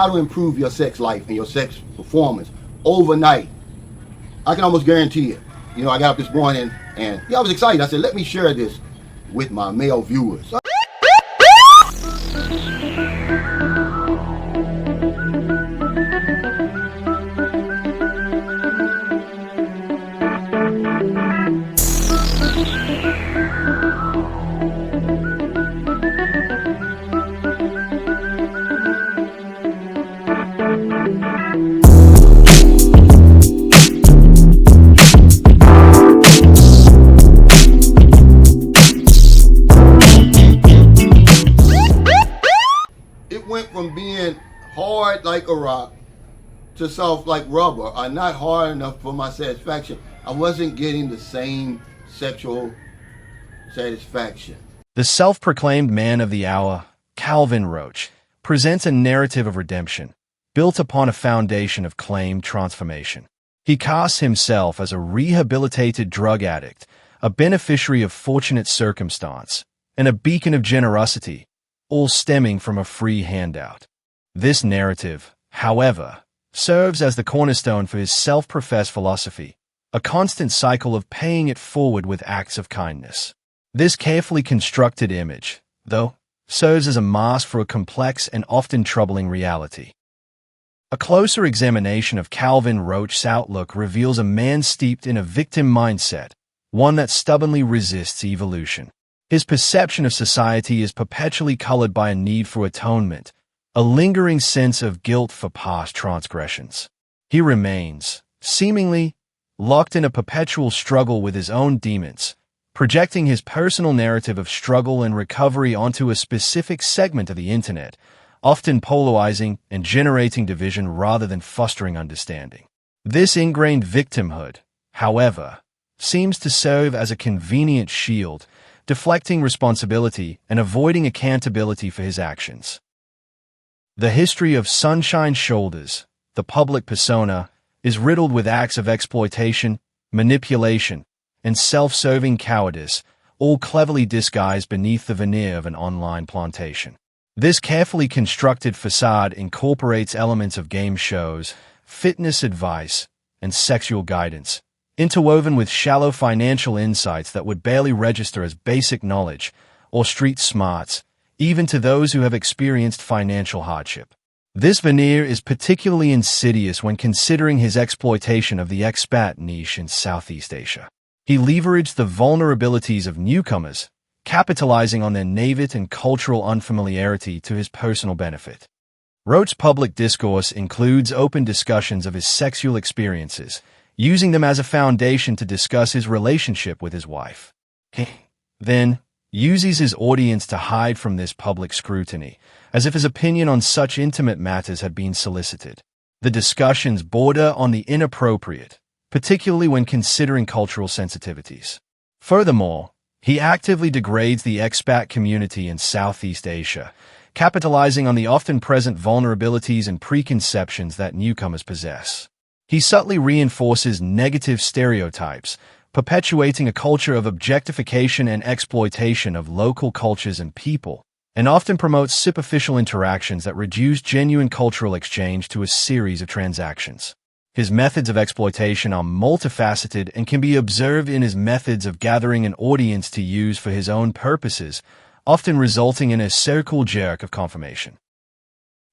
how to improve your sex life and your sex performance overnight. I can almost guarantee it. You know, I got up this morning and I was excited. I said, let me share this with my male viewers. Went from being hard like a rock to soft like rubber, or not hard enough for my satisfaction. I wasn't getting the same sexual satisfaction. The self-proclaimed man of the hour, Calvin Roach, presents a narrative of redemption, built upon a foundation of claimed transformation. He casts himself as a rehabilitated drug addict, a beneficiary of fortunate circumstance, and a beacon of generosity, all stemming from a free handout. This narrative, however, serves as the cornerstone for his self-professed philosophy, a constant cycle of paying it forward with acts of kindness. This carefully constructed image, though, serves as a mask for a complex and often troubling reality. A closer examination of Calvin Roach's outlook reveals a man steeped in a victim mindset, one that stubbornly resists evolution. His perception of society is perpetually colored by a need for atonement, a lingering sense of guilt for past transgressions. He remains, seemingly, locked in a perpetual struggle with his own demons, projecting his personal narrative of struggle and recovery onto a specific segment of the internet, often polarizing and generating division rather than fostering understanding. This ingrained victimhood, however, seems to serve as a convenient shield, deflecting responsibility and avoiding accountability for his actions. The history of Sunshine Shoulders, the public persona, is riddled with acts of exploitation, manipulation, and self-serving cowardice, all cleverly disguised beneath the veneer of an online plantation. This carefully constructed facade incorporates elements of game shows, fitness advice, and sexual guidance, interwoven with shallow financial insights that would barely register as basic knowledge or street smarts, even to those who have experienced financial hardship. This veneer is particularly insidious when considering his exploitation of the expat niche in Southeast Asia. He leveraged the vulnerabilities of newcomers, capitalizing on their naivete and cultural unfamiliarity to his personal benefit. Roach's public discourse includes open discussions of his sexual experiences, using them as a foundation to discuss his relationship with his wife. He then uses his audience to hide from this public scrutiny, as if his opinion on such intimate matters had been solicited. The discussions border on the inappropriate, particularly when considering cultural sensitivities. Furthermore, he actively degrades the expat community in Southeast Asia, capitalizing on the often present vulnerabilities and preconceptions that newcomers possess. He subtly reinforces negative stereotypes, perpetuating a culture of objectification and exploitation of local cultures and people, and often promotes superficial interactions that reduce genuine cultural exchange to a series of transactions. His methods of exploitation are multifaceted and can be observed in his methods of gathering an audience to use for his own purposes, often resulting in a circle jerk of confirmation.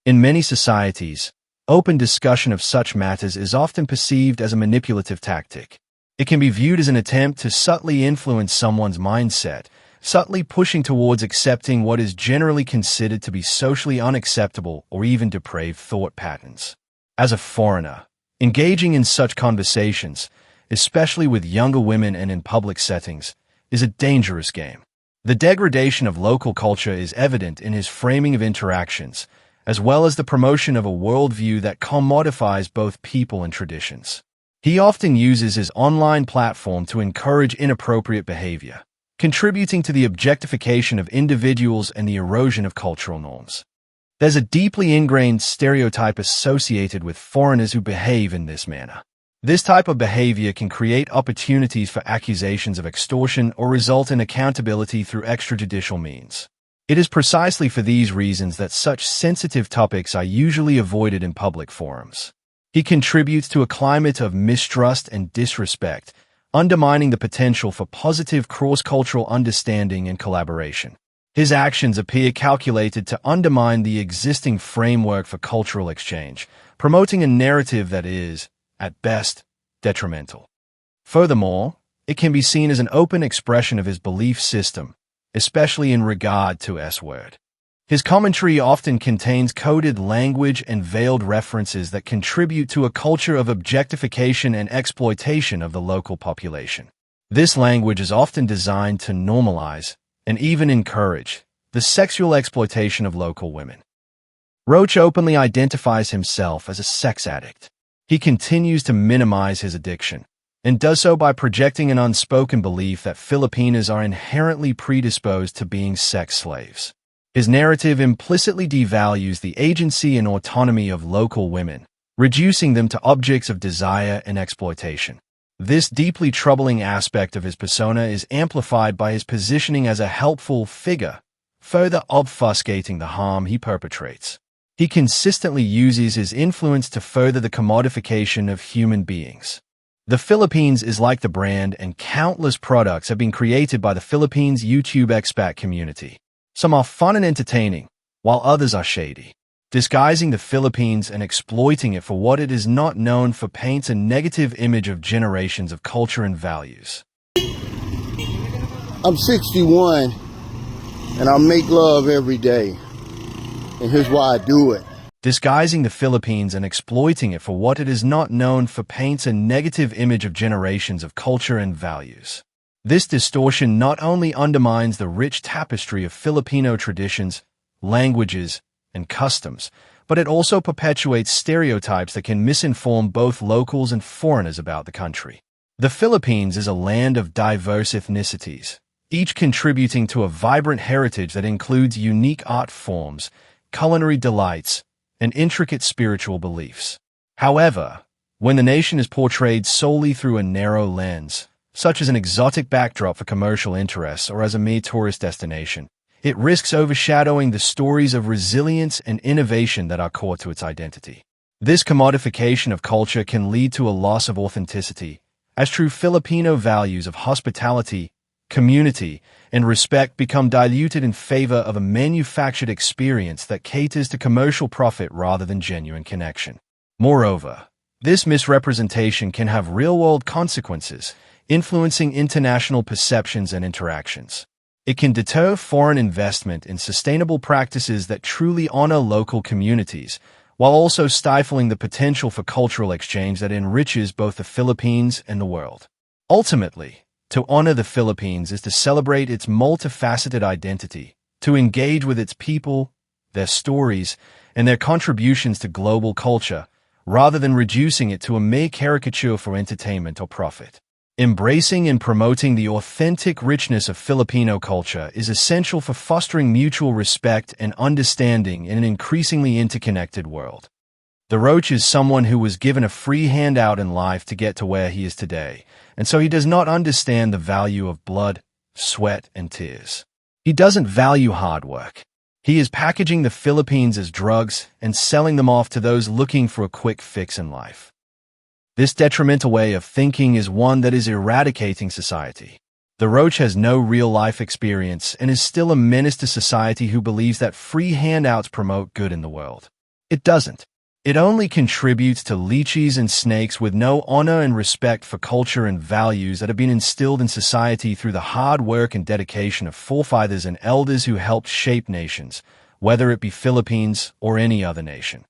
In many societies, open discussion of such matters is often perceived as a manipulative tactic. It can be viewed as an attempt to subtly influence someone's mindset, subtly pushing towards accepting what is generally considered to be socially unacceptable or even depraved thought patterns. As a foreigner, engaging in such conversations, especially with younger women and in public settings, is a dangerous game. The degradation of local culture is evident in his framing of interactions, as well as the promotion of a worldview that commodifies both people and traditions. He often uses his online platform to encourage inappropriate behavior, contributing to the objectification of individuals and the erosion of cultural norms. There's a deeply ingrained stereotype associated with foreigners who behave in this manner. This type of behavior can create opportunities for accusations of extortion or result in accountability through extrajudicial means. It is precisely for these reasons that such sensitive topics are usually avoided in public forums. He contributes to a climate of mistrust and disrespect, undermining the potential for positive cross-cultural understanding and collaboration. His actions appear calculated to undermine the existing framework for cultural exchange, promoting a narrative that is, at best, detrimental. Furthermore, it can be seen as an open expression of his belief system, especially in regard to S-word. His commentary often contains coded language and veiled references that contribute to a culture of objectification and exploitation of the local population. This language is often designed to normalize and even encourage the sexual exploitation of local women. Roach openly identifies himself as a sex addict. He continues to minimize his addiction, and does so by projecting an unspoken belief that Filipinas are inherently predisposed to being sex slaves. His narrative implicitly devalues the agency and autonomy of local women, reducing them to objects of desire and exploitation. This deeply troubling aspect of his persona is amplified by his positioning as a helpful figure, further obfuscating the harm he perpetrates. He consistently uses his influence to further the commodification of human beings. The Philippines is like the brand, and countless products have been created by the Philippines YouTube expat community. Some are fun and entertaining, while others are shady. Disguising the Philippines and exploiting it for what it is not known for paints a negative image of generations of culture and values. I'm 61 and I make love every day. And here's why I do it. Disguising the Philippines and exploiting it for what it is not known for paints a negative image of generations of culture and values. This distortion not only undermines the rich tapestry of Filipino traditions, languages, and customs, but it also perpetuates stereotypes that can misinform both locals and foreigners about the country. The Philippines is a land of diverse ethnicities, each contributing to a vibrant heritage that includes unique art forms, culinary delights, and intricate spiritual beliefs. However, when the nation is portrayed solely through a narrow lens, such as an exotic backdrop for commercial interests or as a mere tourist destination, it risks overshadowing the stories of resilience and innovation that are core to its identity. This commodification of culture can lead to a loss of authenticity, as true Filipino values of hospitality, community, and respect become diluted in favor of a manufactured experience that caters to commercial profit rather than genuine connection. Moreover, this misrepresentation can have real-world consequences, influencing international perceptions and interactions. It can deter foreign investment in sustainable practices that truly honor local communities, while also stifling the potential for cultural exchange that enriches both the Philippines and the world. Ultimately, to honor the Philippines is to celebrate its multifaceted identity, to engage with its people, their stories, and their contributions to global culture, rather than reducing it to a mere caricature for entertainment or profit. Embracing and promoting the authentic richness of Filipino culture is essential for fostering mutual respect and understanding in an increasingly interconnected world. The Roach is someone who was given a free handout in life to get to where he is today, and so he does not understand the value of blood, sweat, and tears. He doesn't value hard work. He is packaging the Philippines as drugs and selling them off to those looking for a quick fix in life. This detrimental way of thinking is one that is eradicating society. The Roach has no real-life experience and is still a menace to society who believes that free handouts promote good in the world. It doesn't. It only contributes to leeches and snakes with no honor and respect for culture and values that have been instilled in society through the hard work and dedication of forefathers and elders who helped shape nations, whether it be Philippines or any other nation.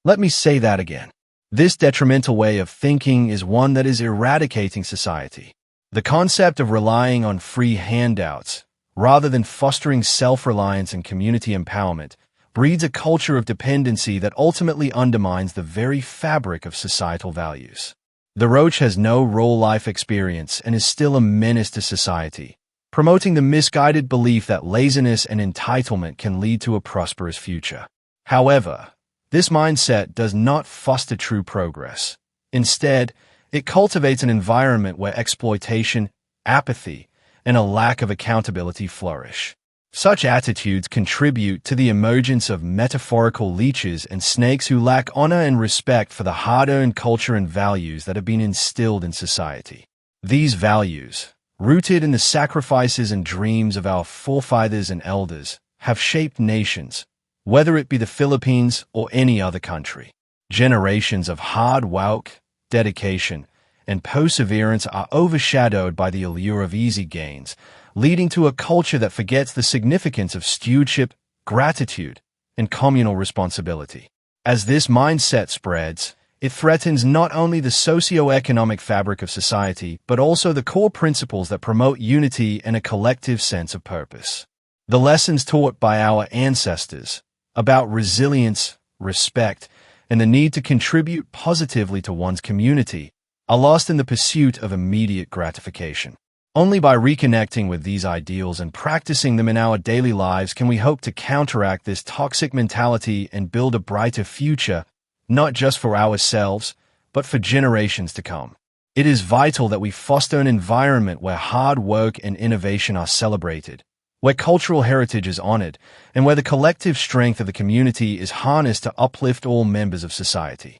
Let me say that again. This detrimental way of thinking is one that is eradicating society. The concept of relying on free handouts, rather than fostering self-reliance and community empowerment, breeds a culture of dependency that ultimately undermines the very fabric of societal values. The Roach has no real-life experience and is still a menace to society, promoting the misguided belief that laziness and entitlement can lead to a prosperous future. However, this mindset does not foster true progress. Instead, it cultivates an environment where exploitation, apathy, and a lack of accountability flourish. Such attitudes contribute to the emergence of metaphorical leeches and snakes who lack honor and respect for the hard-earned culture and values that have been instilled in society. These values, rooted in the sacrifices and dreams of our forefathers and elders, have shaped nations, whether it be the Philippines or any other country. Generations of hard work, dedication, and perseverance are overshadowed by the allure of easy gains, leading to a culture that forgets the significance of stewardship, gratitude, and communal responsibility. As this mindset spreads, it threatens not only the socio-economic fabric of society, but also the core principles that promote unity and a collective sense of purpose. The lessons taught by our ancestors about resilience, respect, and the need to contribute positively to one's community are lost in the pursuit of immediate gratification. Only by reconnecting with these ideals and practicing them in our daily lives can we hope to counteract this toxic mentality and build a brighter future, not just for ourselves, but for generations to come. It is vital that we foster an environment where hard work and innovation are celebrated, where cultural heritage is honored, and where the collective strength of the community is harnessed to uplift all members of society.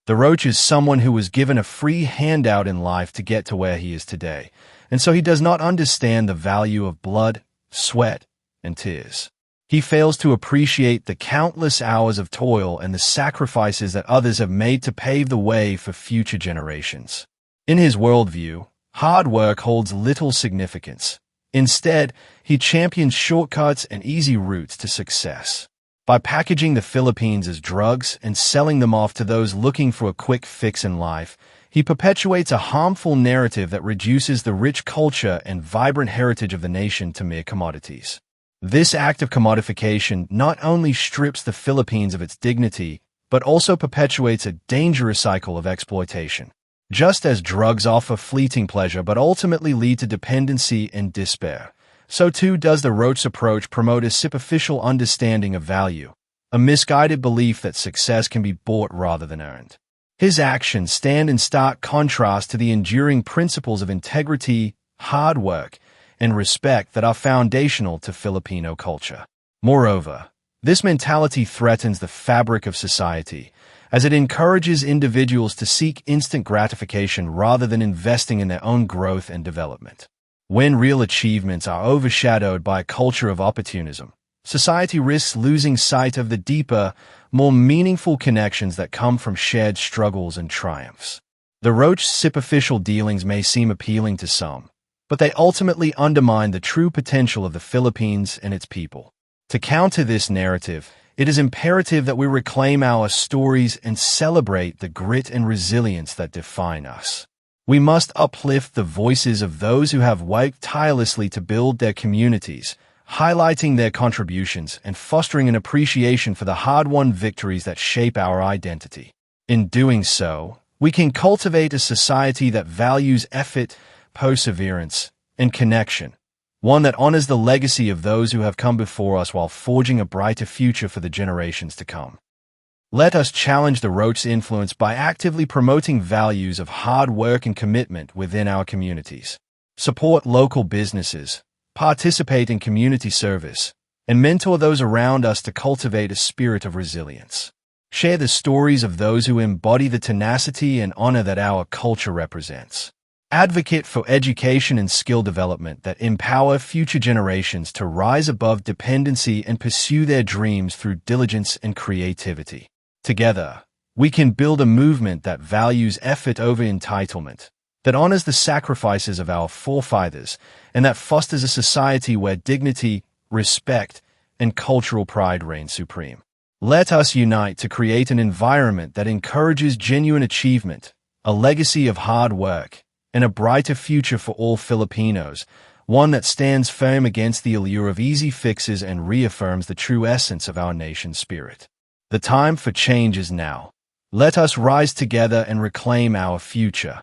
The Roach is someone who was given a free handout in life to get to where he is today, and so he does not understand the value of blood, sweat, and tears. He fails to appreciate the countless hours of toil and the sacrifices that others have made to pave the way for future generations. In his worldview, hard work holds little significance. Instead, he champions shortcuts and easy routes to success. By packaging the Philippines as drugs and selling them off to those looking for a quick fix in life, he perpetuates a harmful narrative that reduces the rich culture and vibrant heritage of the nation to mere commodities. This act of commodification not only strips the Philippines of its dignity, but also perpetuates a dangerous cycle of exploitation. Just as drugs offer fleeting pleasure but ultimately lead to dependency and despair, so too does the Roach's approach promote a superficial understanding of value, a misguided belief that success can be bought rather than earned. His actions stand in stark contrast to the enduring principles of integrity, hard work, and respect that are foundational to Filipino culture. Moreover, this mentality threatens the fabric of society, as it encourages individuals to seek instant gratification rather than investing in their own growth and development. When real achievements are overshadowed by a culture of opportunism, society risks losing sight of the deeper, more meaningful connections that come from shared struggles and triumphs. The Roach's superficial dealings may seem appealing to some, but they ultimately undermine the true potential of the Philippines and its people. To counter this narrative, it is imperative that we reclaim our stories and celebrate the grit and resilience that define us. We must uplift the voices of those who have worked tirelessly to build their communities, highlighting their contributions and fostering an appreciation for the hard-won victories that shape our identity. In doing so, we can cultivate a society that values effort, perseverance, and connection, one that honors the legacy of those who have come before us while forging a brighter future for the generations to come. Let us challenge the Roach's influence by actively promoting values of hard work and commitment within our communities. Support local businesses, participate in community service, and mentor those around us to cultivate a spirit of resilience. Share the stories of those who embody the tenacity and honor that our culture represents. Advocate for education and skill development that empower future generations to rise above dependency and pursue their dreams through diligence and creativity. Together, we can build a movement that values effort over entitlement, that honors the sacrifices of our forefathers, and that fosters a society where dignity, respect, and cultural pride reign supreme. Let us unite to create an environment that encourages genuine achievement, a legacy of hard work, and a brighter future for all Filipinos, one that stands firm against the allure of easy fixes and reaffirms the true essence of our nation's spirit. The time for change is now. Let us rise together and reclaim our future.